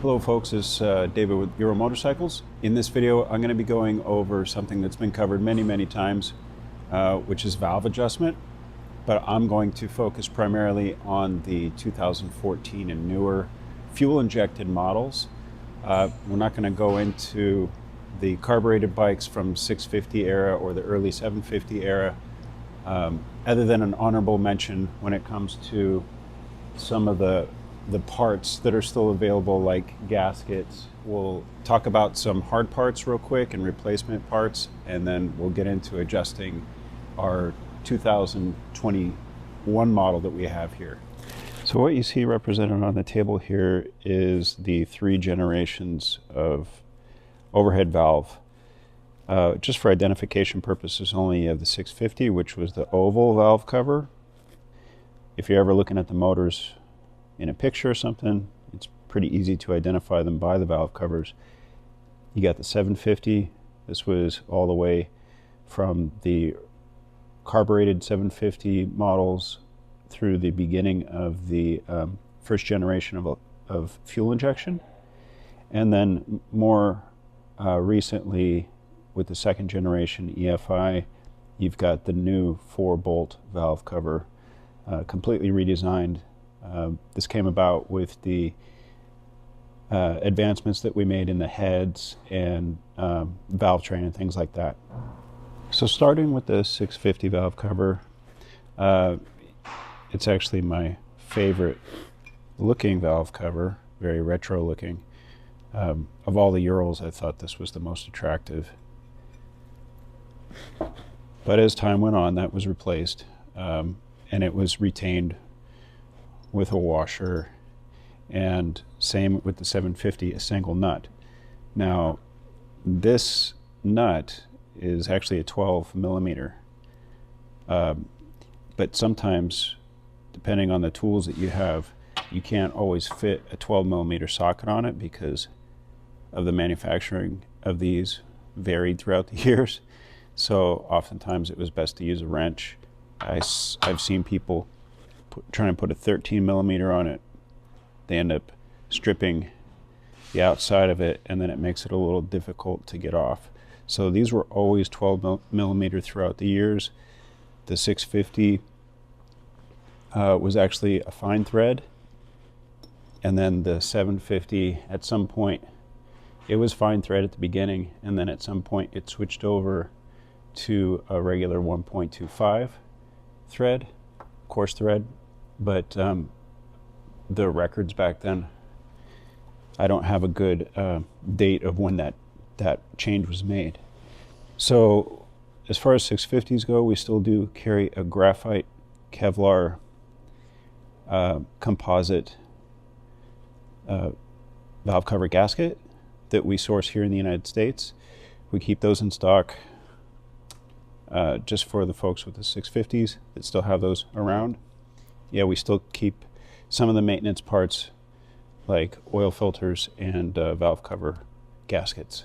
Hello folks, it's David with URAL Motorcycles. In this video I'm going to be going over something that's been covered many times, which is valve adjustment, but I'm going to focus primarily on the 2014 and newer fuel injected models. We're not going to go into the carbureted bikes from 650 era or the early 750 era, other than an honorable mention when it comes to some of the parts that are still available, like gaskets. We'll talk about some hard parts real quick and replacement parts, and then we'll get into adjusting our 2021 model that we have here. So what you see represented on the table here is the 3 generations of overhead valve. Just for identification purposes only, you have the 650, which was the oval valve cover. If you're ever looking at the motors in a picture or something, it's pretty easy to identify them by the valve covers. You got the 750. This was all the way from the carbureted 750 models through the beginning of the first generation of fuel injection. And then more recently, with the second generation EFI, you've got the new 4-bolt valve cover, completely redesigned. This came about with the advancements that we made in the heads and valve train and things like that. So starting with the 650 valve cover, it's actually my favorite looking valve cover, very retro looking. Of all the Urals, I thought this was the most attractive. But as time went on, that was replaced, and it was retained with a washer, and same with the 750, a single nut. Now, this nut is actually a 12 millimeter, but sometimes, depending on the tools that you have, you can't always fit a 12 millimeter socket on it because of the manufacturing of these varied throughout the years. So oftentimes it was best to use a wrench. I've seen people trying to put a 13 millimeter on it. They end up stripping the outside of it, and then it makes it a little difficult to get off. So these were always 12 millimeter throughout the years. The 650 was actually a fine thread, and then the 750, at some point, it was fine thread at the beginning, and then at some point it switched over to a regular 1.25 thread, coarse thread. But the records back then, I don't have a good date of when that change was made. So as far as 650s go, we still do carry a graphite Kevlar composite valve cover gasket that we source here in the United States. We keep those in stock just for the folks with the 650s that still have those around. Yeah, we still keep some of the maintenance parts like oil filters and valve cover gaskets.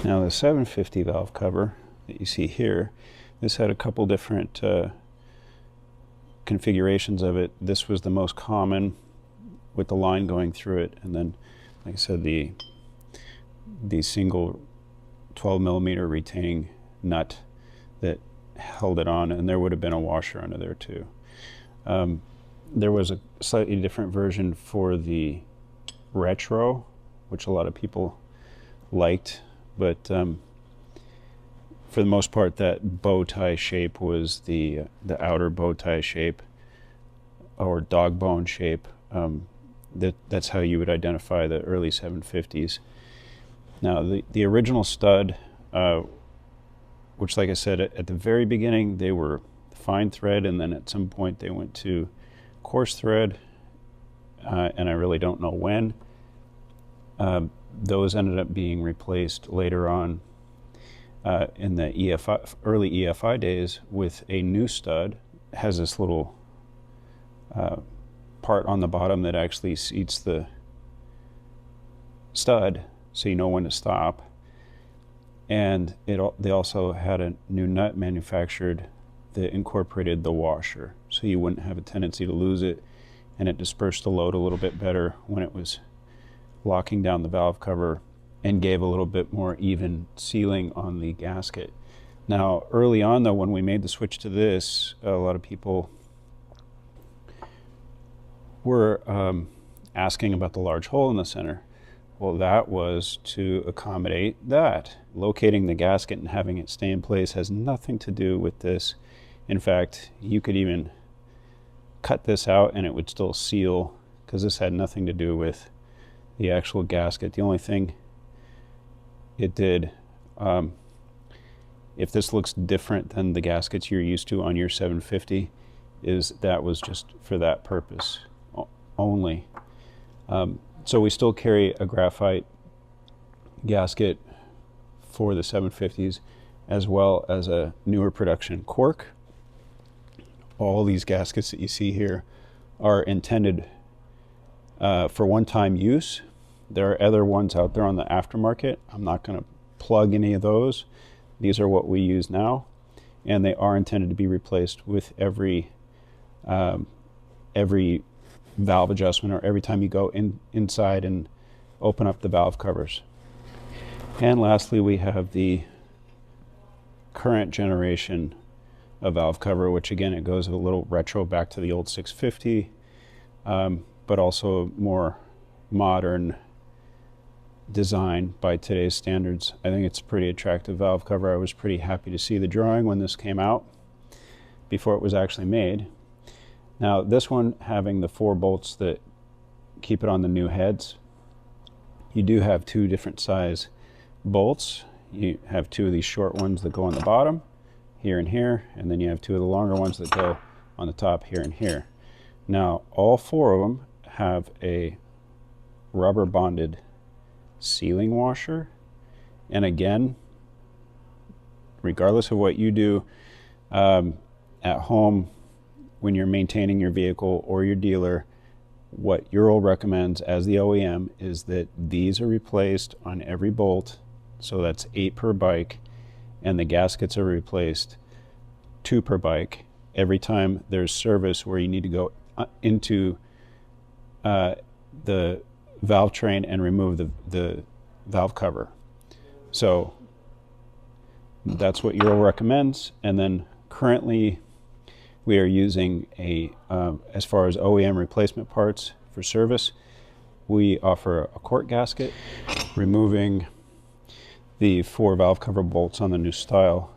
Now the 750 valve cover that you see here, this had a couple different configurations of it. This was the most common with the line going through it, and then, like I said, the single 12 millimeter retaining nut that held it on, and there would have been a washer under there too. There was a slightly different version for the retro, which a lot of people liked, but for the most part, that bow tie shape was the outer bow tie shape, or dog bone shape. That's how you would identify the early 750s. Now, the original stud, which, like I said, at the very beginning, they were fine thread, and then at some point they went to coarse thread, and I really don't know when. Those ended up being replaced later on in the early EFI days with a new stud. It has this little part on the bottom that actually seats the stud so you know when to stop. And they also had a new nut manufactured that incorporated the washer, so you wouldn't have a tendency to lose it, and it dispersed the load a little bit better when it was locking down the valve cover and gave a little bit more even sealing on the gasket. Now, early on though, when we made the switch to this, a lot of people were asking about the large hole in the center. Well, that was to accommodate that. Locating the gasket and having it stay in place has nothing to do with this. In fact, you could even cut this out and it would still seal, because this had nothing to do with the actual gasket. The only thing it did, if this looks different than the gaskets you're used to on your 750, is that was just for that purpose only. So we still carry a graphite gasket for the 750s, as well as a newer production cork. All these gaskets that you see here are intended for one-time use. There are other ones out there on the aftermarket. I'm not going to plug any of those. These are what we use now, and they are intended to be replaced with every valve adjustment, or every time you go inside and open up the valve covers. And lastly, we have the current generation of valve cover, which again, it goes a little retro back to the old 650, but also more modern design by today's standards. I think it's a pretty attractive valve cover. I was pretty happy to see the drawing when this came out, before it was actually made. Now, this one having the 4 bolts that keep it on the new heads, you do have 2 different size bolts. You have 2 of these short ones that go on the bottom, here and here, and then you have 2 of the longer ones that go on the top, here and here. Now, all 4 of them have a rubber bonded sealing washer, and again, regardless of what you do at home, when you're maintaining your vehicle or your dealer, what URAL recommends as the OEM is that these are replaced on every bolt, so that's 8 per bike, and the gaskets are replaced 2 per bike every time there's service where you need to go into the valve train and remove the valve cover. So that's what URAL recommends. And then currently we are using as far as OEM replacement parts for service, we offer a quart gasket. Removing the 4 valve cover bolts on the new style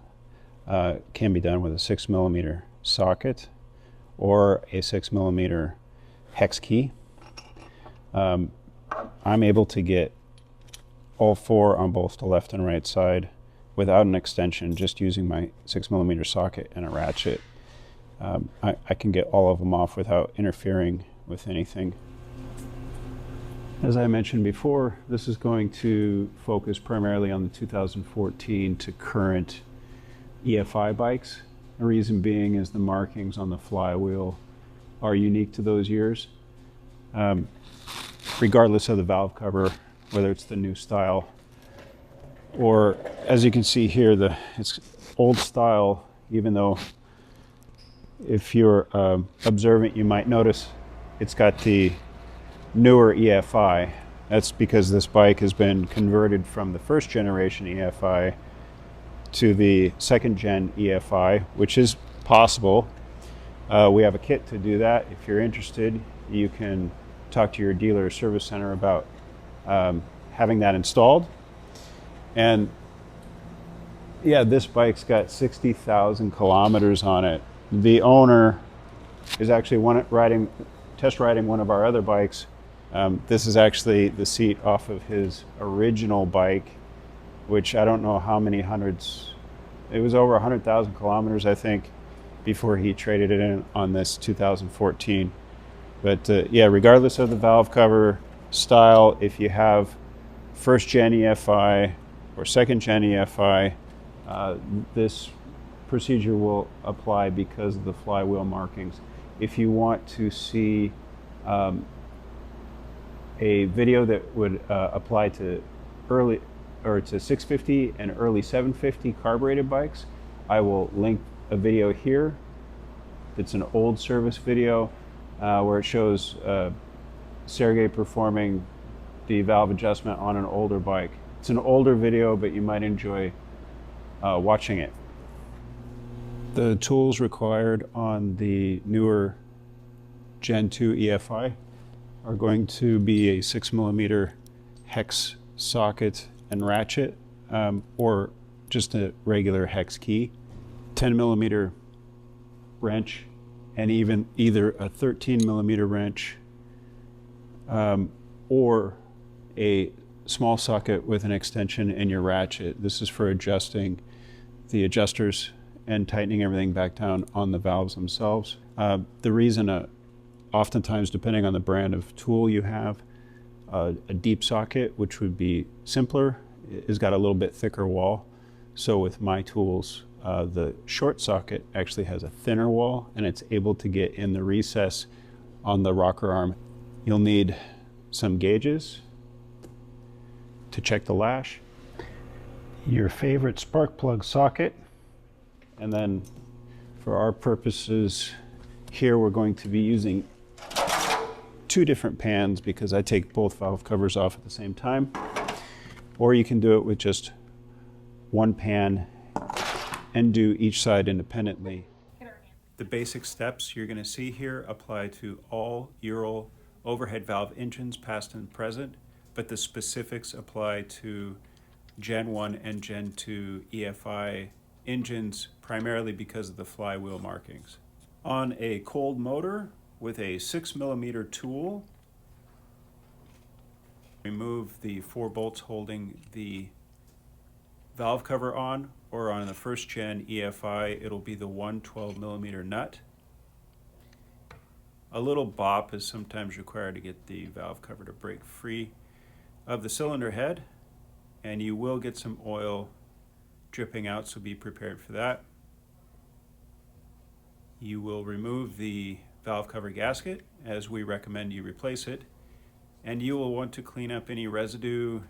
can be done with a 6mm socket or a 6mm hex key. I'm able to get all 4 on both the left and right side without an extension, just using my 6mm socket and a ratchet. I can get all of them off without interfering with anything. As I mentioned before, this is going to focus primarily on the 2014 to current EFI bikes. The reason being is the markings on the flywheel are unique to those years. Regardless of the valve cover, whether it's the new style or, as you can see here, it's old style, even though if you're observant, you might notice it's got the newer EFI. That's because this bike has been converted from the first generation EFI to the 2nd gen EFI, which is possible. We have a kit to do that. If you're interested, you can talk to your dealer or service center about having that installed. And yeah, this bike's got 60,000 kilometers on it. The owner is actually test riding one of our other bikes. This is actually the seat off of his original bike, which I don't know how many hundreds, it was over 100,000 kilometers, I think, before he traded it in on this 2014. But yeah, regardless of the valve cover style, if you have 1st gen EFI or 2nd gen EFI, this procedure will apply because of the flywheel markings. If you want to see a video that would apply to early or to 650 and early 750 carbureted bikes, I will link a video here. It's an old service video where it shows Sergey performing the valve adjustment on an older bike. It's an older video, but you might enjoy watching it. The tools required on the newer Gen 2 EFI are going to be a 6mm hex socket and ratchet, or just a regular hex key, 10mm wrench, and even either a 13mm wrench or a small socket with an extension in your ratchet. This is for adjusting the adjusters and tightening everything back down on the valves themselves. The reason, oftentimes depending on the brand of tool you have, a deep socket, which would be simpler, has got a little bit thicker wall. So with my tools, the short socket actually has a thinner wall, and it's able to get in the recess on the rocker arm. You'll need some gauges to check the lash, your favorite spark plug socket, and then for our purposes here we're going to be using 2 different pans because I take both valve covers off at the same time, or you can do it with just one pan and do each side independently. The basic steps you're going to see here apply to all URAL overhead valve engines, past and present, but the specifics apply to Gen 1 and Gen 2 EFI engines, primarily because of the flywheel markings. On a cold motor with a 6mm tool, remove the 4 bolts holding the valve cover on, or on the first gen EFI, it'll be the 112mm nut. A little bop is sometimes required to get the valve cover to break free of the cylinder head, and you will get some oil dripping out, so be prepared for that. You will remove the valve cover gasket, as we recommend you replace it, and you will want to clean up any residue,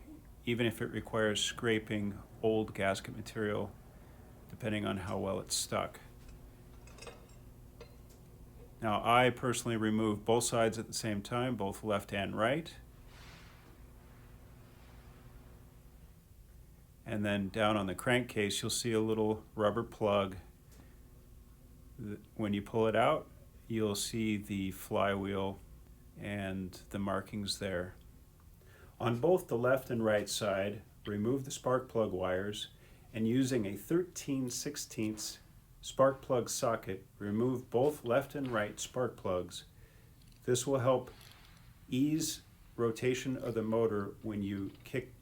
even if it requires scraping old gasket material, depending on how well it's stuck. Now, I personally remove both sides at the same time, both left and right. And then down on the crankcase, you'll see a little rubber plug. When you pull it out, you'll see the flywheel and the markings there. On both the left and right side, remove the spark plug wires, and using a 13/16 spark plug socket, remove both left and right spark plugs. This will help ease rotation of the motor when you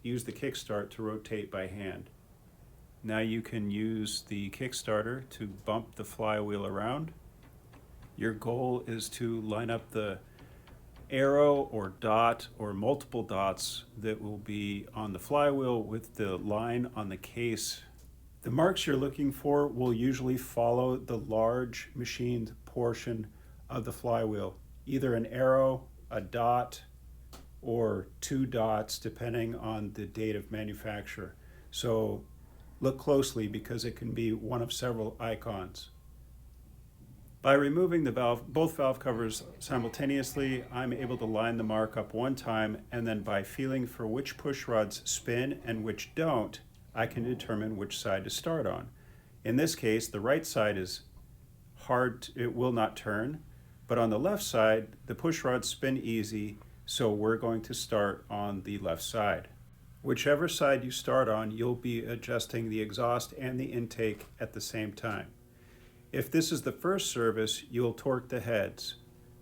use the kickstart to rotate by hand. Now you can use the Kickstarter to bump the flywheel around. Your goal is to line up the arrow or dot or multiple dots that will be on the flywheel with the line on the case. The marks you're looking for will usually follow the large machined portion of the flywheel, either an arrow, a dot, or 2 dots depending on the date of manufacture. So look closely because it can be one of several icons. By removing both valve covers simultaneously, I'm able to line the mark up one time, and then by feeling for which push rods spin and which don't, I can determine which side to start on. In this case, the right side is hard, it will not turn, but on the left side, the push rods spin easy, so we're going to start on the left side. Whichever side you start on, you'll be adjusting the exhaust and the intake at the same time. If this is the first service, you'll torque the heads.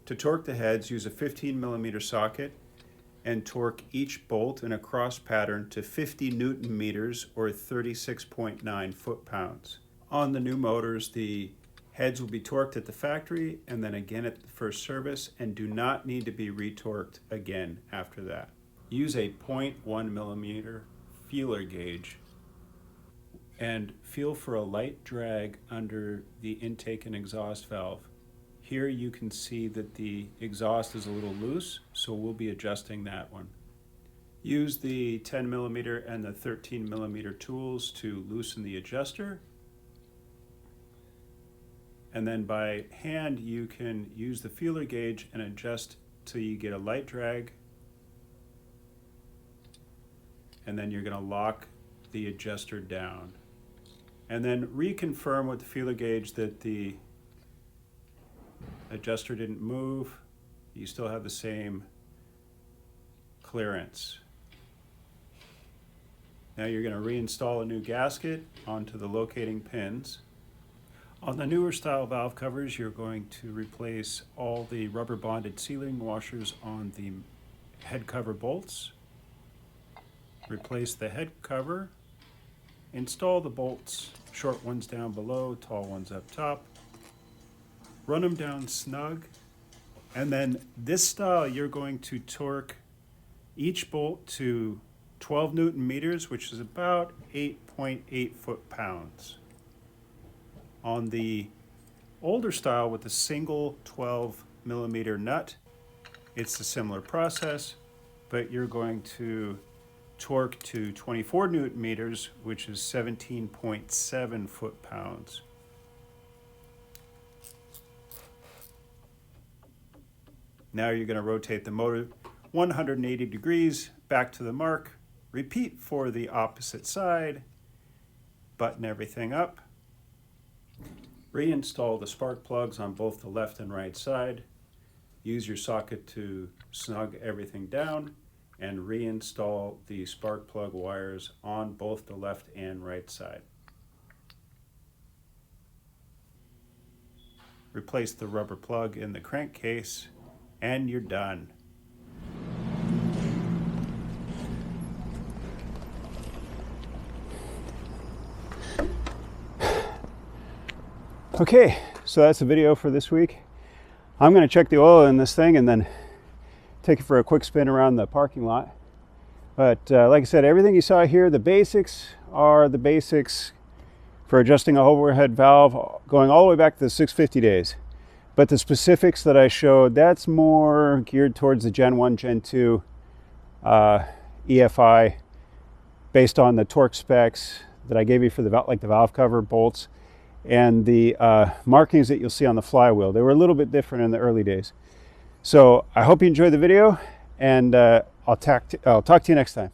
To torque the heads, use a 15mm socket and torque each bolt in a cross pattern to 50 Newton meters or 36.9 foot-pounds. On the new motors, the heads will be torqued at the factory and then again at the first service, and do not need to be retorqued again after that. Use a 0.1mm feeler gauge and feel for a light drag under the intake and exhaust valve. Here you can see that the exhaust is a little loose, so we'll be adjusting that one. Use the 10mm and the 13mm tools to loosen the adjuster. And then by hand you can use the feeler gauge and adjust till you get a light drag. and then you're going to lock the adjuster down. And then reconfirm with the feeler gauge that the adjuster didn't move. You still have the same clearance. Now you're going to reinstall a new gasket onto the locating pins. On the newer style valve covers, you're going to replace all the rubber bonded sealing washers on the head cover bolts. Replace the head cover. Install the bolts, short ones down below, tall ones up top. Run them down snug. And then this style, you're going to torque each bolt to 12 Newton meters, which is about 8.8 foot-pounds. On the older style with a single 12 millimeter nut, it's a similar process, but you're going to torque to 24 Newton meters, which is 17.7 foot-pounds. Now you're going to rotate the motor 180 degrees back to the mark. Repeat for the opposite side. Button everything up. Reinstall the spark plugs on both the left and right side. Use your socket to snug everything down, and reinstall the spark plug wires on both the left and right side. Replace the rubber plug in the crankcase, and you're done. Okay, so that's the video for this week. I'm going to check the oil in this thing and then take it for a quick spin around the parking lot. But like I said, everything you saw here, the basics are the basics for adjusting a overhead valve going all the way back to the 650 days. But the specifics that I showed, that's more geared towards the Gen 1, Gen 2 EFI based on the torque specs that I gave you for the valve cover bolts and the markings that you'll see on the flywheel. They were a little bit different in the early days. So I hope you enjoyed the video, and I'll talk to you next time.